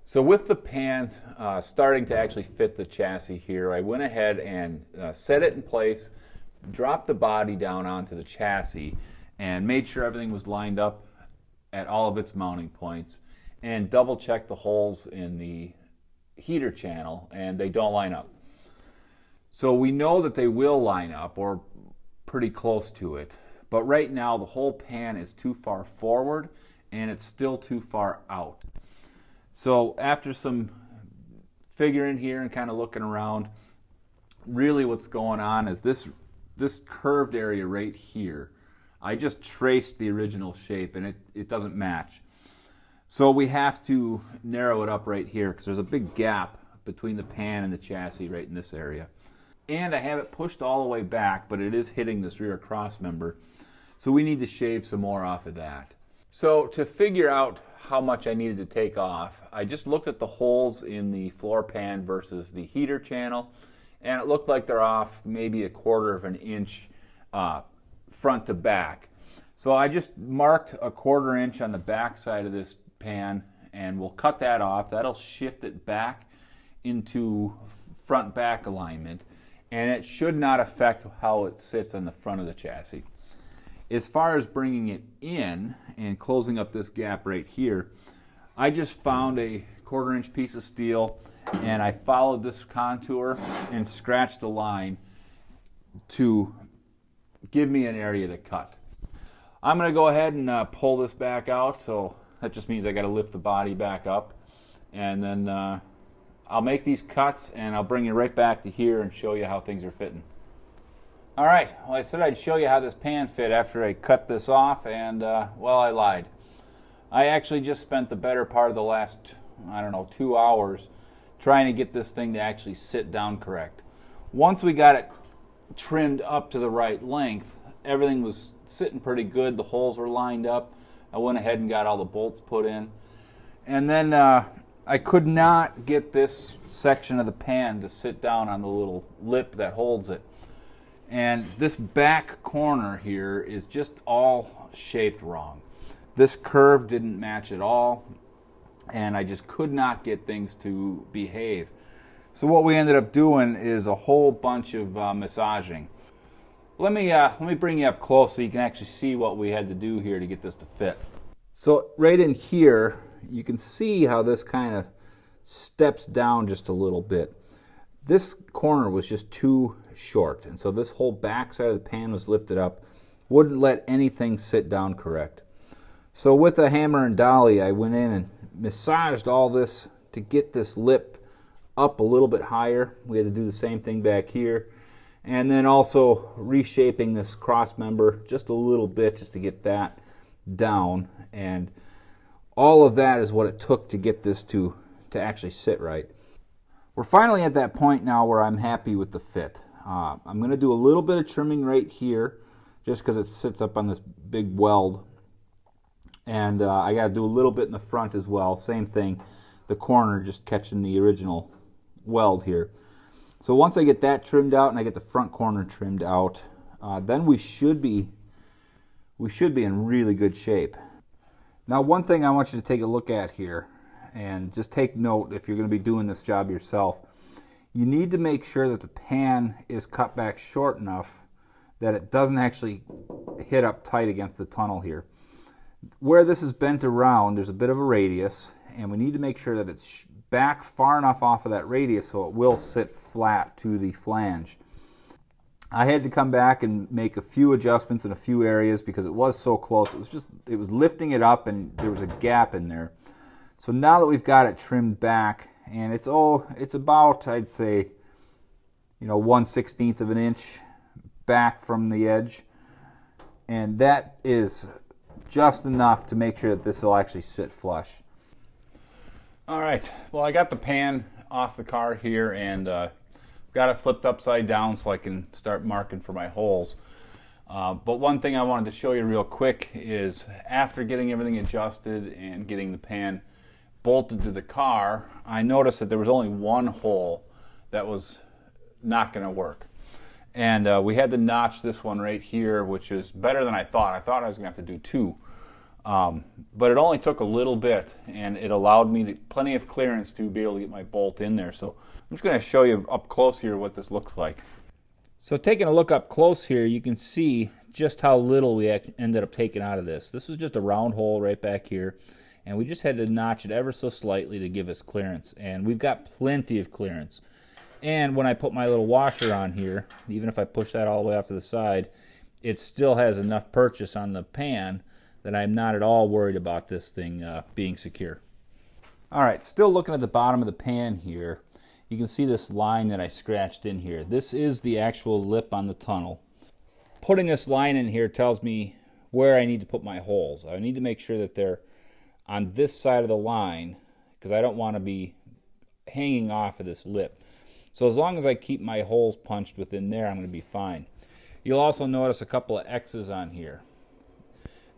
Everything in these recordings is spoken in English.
So with the pan starting to actually fit the chassis here, I went ahead and set it in place, dropped the body down onto the chassis, and made sure everything was lined up at all of its mounting points, and double checked the holes in the heater channel, and they don't line up. So we know that they will line up, or pretty close to it, but right now the whole pan is too far forward and it's still too far out. So after some figuring here and kind of looking around, really what's going on is this curved area right here. I just traced the original shape and it doesn't match. So we have to narrow it up right here because there's a big gap between the pan and the chassis right in this area. And I have it pushed all the way back, but it is hitting this rear cross member. So we need to shave some more off of that. So to figure out how much I needed to take off, I just looked at the holes in the floor pan versus the heater channel, and it looked like they're off maybe 1/4 of an inch front to back. So I just marked 1/4 inch on the back side of this pan, and we'll cut that off. That'll shift it back into front-back alignment, and it should not affect how it sits on the front of the chassis. As far as bringing it in and closing up this gap right here, I just found a 1/4 inch piece of steel and I followed this contour and scratched a line to give me an area to cut. I'm going to go ahead and pull this back out, so that just means I got to lift the body back up, and then I'll make these cuts and I'll bring you right back to here and show you how things are fitting. All right, well, I said I'd show you how this pan fit after I cut this off, and well, I lied. I actually just spent the better part of the last, 2 hours trying to get this thing to actually sit down correct. Once we got it trimmed up to the right length, everything was sitting pretty good. The holes were lined up. I went ahead and got all the bolts put in. And then I could not get this section of the pan to sit down on the little lip that holds it. And this back corner here is just all shaped wrong. This curve didn't match at all, and I just could not get things to behave. So what we ended up doing is a whole bunch of massaging. Let me bring you up close so you can actually see what we had to do here to get this to fit. So right in here, you can see how this kind of steps down just a little bit. This corner was just too short, and so this whole back side of the pan was lifted up, wouldn't let anything sit down correct. So with a hammer and dolly, I went in and massaged all this to get this lip up a little bit higher. We had to do the same thing back here, and then also reshaping this cross member just a little bit just to get that down, and all of that is what it took to get this to actually sit right. We're finally at that point now where I'm happy with the fit. I'm going to do a little bit of trimming right here just because it sits up on this big weld. And I got to do a little bit in the front as well. Same thing, the corner just catching the original weld here. So once I get that trimmed out and I get the front corner trimmed out, then we should be in really good shape. Now, one thing I want you to take a look at here, and just take note if you're going to be doing this job yourself, you need to make sure that the pan is cut back short enough that it doesn't actually hit up tight against the tunnel here. Where this is bent around, there's a bit of a radius, and we need to make sure that it's back far enough off of that radius so it will sit flat to the flange. I had to come back and make a few adjustments in a few areas because it was so close. It was lifting it up and there was a gap in there. So now that we've got it trimmed back, and it's about, I'd say, 1/16 of an inch back from the edge, and that is just enough to make sure that this will actually sit flush. All right, well, I got the pan off the car here and got it flipped upside down so I can start marking for my holes. But one thing I wanted to show you real quick is after getting everything adjusted and getting the pan bolted to the car, I noticed that there was only one hole that was not going to work. And we had to notch this one right here, which is better than I thought. I thought I was going to have to do two. But it only took a little bit, and it allowed me plenty of clearance to be able to get my bolt in there. So I'm just going to show you up close here what this looks like. So taking a look up close here, you can see just how little we ended up taking out of this. This was just a round hole right back here, and we just had to notch it ever so slightly to give us clearance. And we've got plenty of clearance. And when I put my little washer on here, even if I push that all the way off to the side, it still has enough purchase on the pan that I'm not at all worried about this thing being secure. All right, still looking at the bottom of the pan here, you can see this line that I scratched in here. This is the actual lip on the tunnel. Putting this line in here tells me where I need to put my holes. I need to make sure that they're on this side of the line because I don't want to be hanging off of this lip. So as long as I keep my holes punched within there, I'm going to be fine. You'll also notice a couple of X's on here.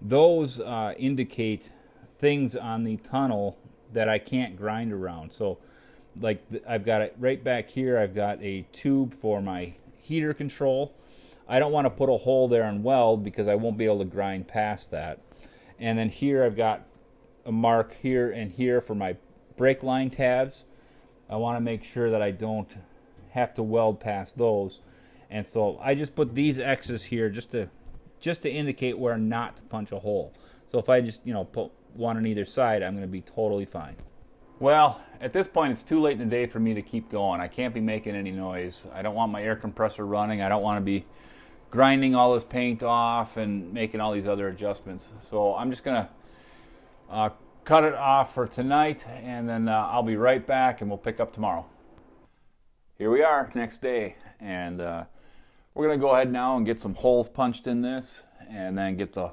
Those indicate things on the tunnel that I can't grind around. So like I've got it right back here, I've got a tube for my heater control. I don't want to put a hole there and weld because I won't be able to grind past that. And then here I've got a mark here and here for my brake line tabs. I want to make sure that I don't have to weld past those. And so I just put these X's here just to indicate where not to punch a hole. So if I just, put one on either side, I'm going to be totally fine. Well, at this point, it's too late in the day for me to keep going. I can't be making any noise. I don't want my air compressor running. I don't want to be grinding all this paint off and making all these other adjustments. So I'm just going to cut it off for tonight, and then I'll be right back, and we'll pick up tomorrow. Here we are, next day, and we're going to go ahead now and get some holes punched in this, and then get the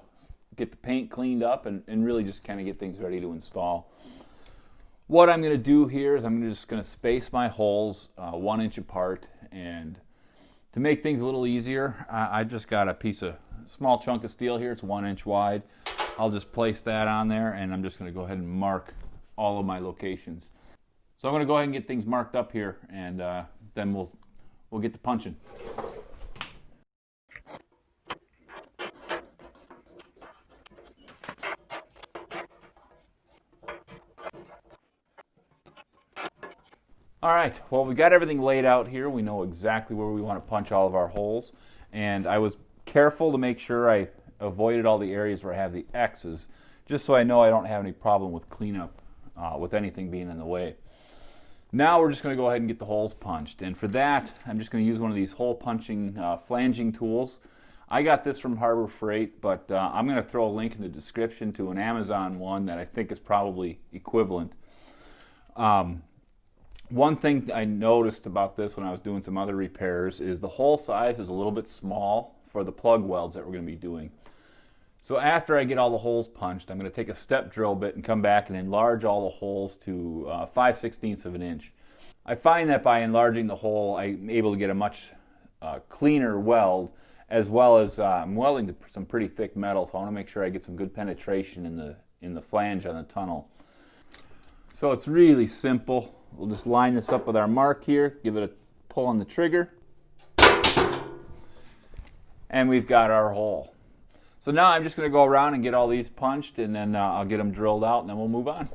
paint cleaned up, and really just kind of get things ready to install. What I'm going to do here is I'm just going to space my holes 1 inch apart, and to make things a little easier, I just got a small chunk of steel here. It's 1 inch wide. I'll just place that on there, and I'm just going to go ahead and mark all of my locations. So I'm going to go ahead and get things marked up here, and then we'll get to punching. All right, well, we got everything laid out here. We know exactly where we want to punch all of our holes, and I was careful to make sure I avoided all the areas where I have the X's, just so I know I don't have any problem with cleanup with anything being in the way. Now we're just going to go ahead and get the holes punched, and for that I'm just going to use one of these hole punching flanging tools. I got this from Harbor Freight, but I'm going to throw a link in the description to an Amazon one that I think is probably equivalent. One thing I noticed about this when I was doing some other repairs is the hole size is a little bit small for the plug welds that we're going to be doing. So after I get all the holes punched, I'm going to take a step drill bit and come back and enlarge all the holes to 5/16 of an inch. I find that by enlarging the hole, I'm able to get a much cleaner weld, as well as I'm welding to some pretty thick metal, so I want to make sure I get some good penetration in the flange on the tunnel. So it's really simple. We'll just line this up with our mark here, give it a pull on the trigger, and we've got our hole. So now I'm just going to go around and get all these punched, and then I'll get them drilled out, and then we'll move on.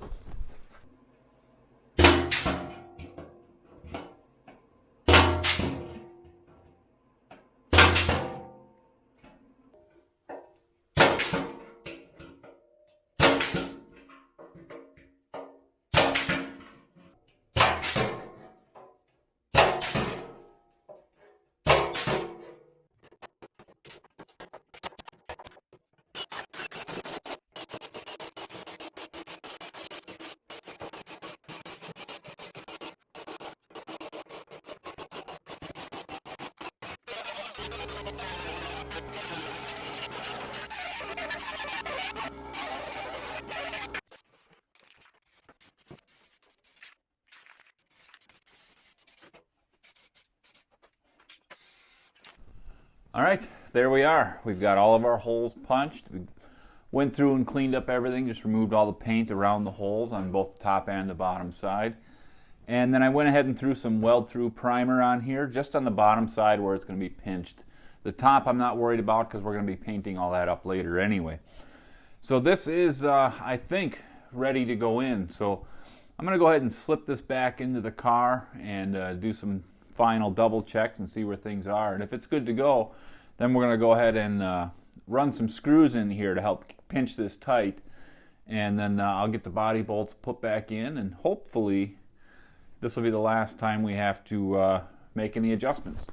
All right, there we are. We've got all of our holes punched. We went through and cleaned up everything, just removed all the paint around the holes on both the top and the bottom side. And then I went ahead and threw some weld-through primer on here, just on the bottom side where it's going to be pinched. The top I'm not worried about because we're going to be painting all that up later anyway. So this is, I think, ready to go in. So I'm going to go ahead and slip this back into the car and do some final double checks and see where things are. And if it's good to go, then we're going to go ahead and run some screws in here to help pinch this tight. And then I'll get the body bolts put back in, and hopefully this will be the last time we have to make any adjustments.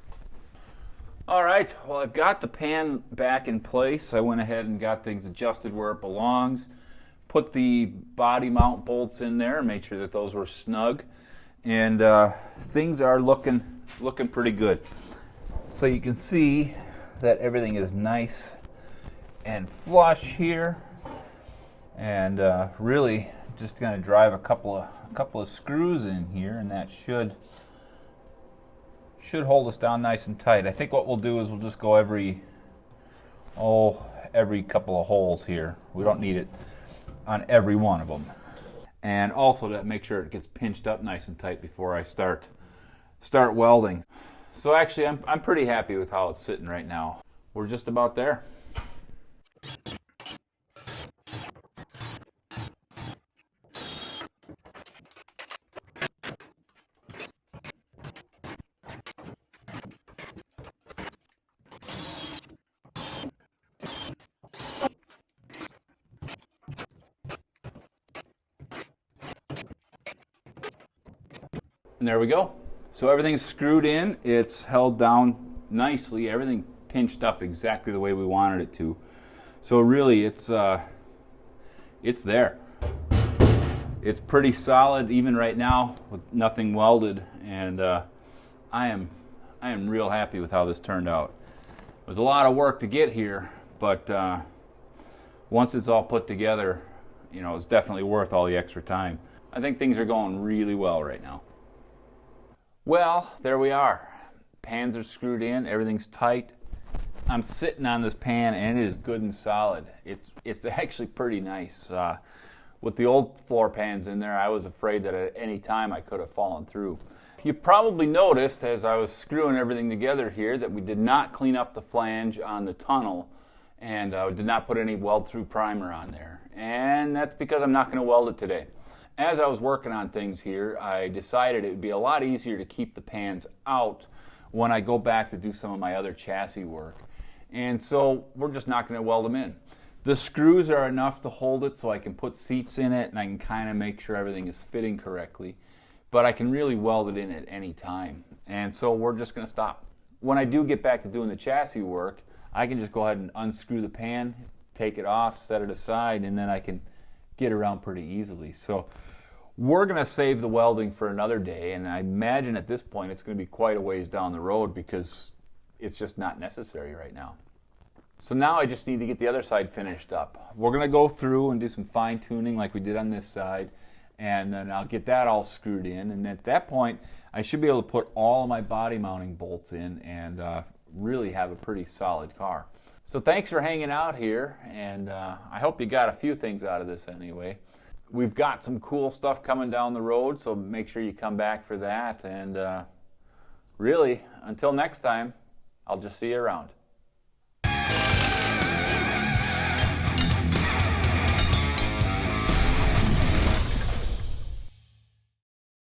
All right, well, I've got the pan back in place. I went ahead and got things adjusted where it belongs, put the body mount bolts in there and made sure that those were snug, and things are looking pretty good. So you can see that everything is nice and flush here, and really just going to drive a couple of screws in here, and that should hold us down nice and tight. I think what we'll do is we'll just go every couple of holes here. We don't need it on every one of them. And also to make sure it gets pinched up nice and tight before I start welding. So actually I'm pretty happy with how it's sitting right now. We're just about there. And there we go. So everything's screwed in. It's held down nicely. Everything pinched up exactly the way we wanted it to. So really, it's there. It's pretty solid even right now with nothing welded, and I am real happy with how this turned out. It was a lot of work to get here, but once it's all put together, you know, it's definitely worth all the extra time. I think things are going really well right now. Well, there we are. Pans are screwed in, everything's tight. I'm sitting on this pan and it is good and solid. It's actually pretty nice. With the old floor pans in there, I was afraid that at any time I could have fallen through. You probably noticed as I was screwing everything together here that we did not clean up the flange on the tunnel, and did not put any weld-through primer on there. And that's because I'm not going to weld it today. As I was working on things here, I decided it would be a lot easier to keep the pans out when I go back to do some of my other chassis work. And so we're just not going to weld them in. The screws are enough to hold it so I can put seats in it and I can kind of make sure everything is fitting correctly. But I can really weld it in at any time. And so we're just going to stop. When I do get back to doing the chassis work, I can just go ahead and unscrew the pan, take it off, set it aside, and then I can get around pretty easily. So we're going to save the welding for another day, and I imagine at this point it's going to be quite a ways down the road because it's just not necessary right now. So now I just need to get the other side finished up. We're going to go through and do some fine tuning like we did on this side, and then I'll get that all screwed in, and at that point I should be able to put all of my body mounting bolts in and really have a pretty solid car. So thanks for hanging out here, and I hope you got a few things out of this anyway. We've got some cool stuff coming down the road, so make sure you come back for that. And really, until next time, I'll just see you around.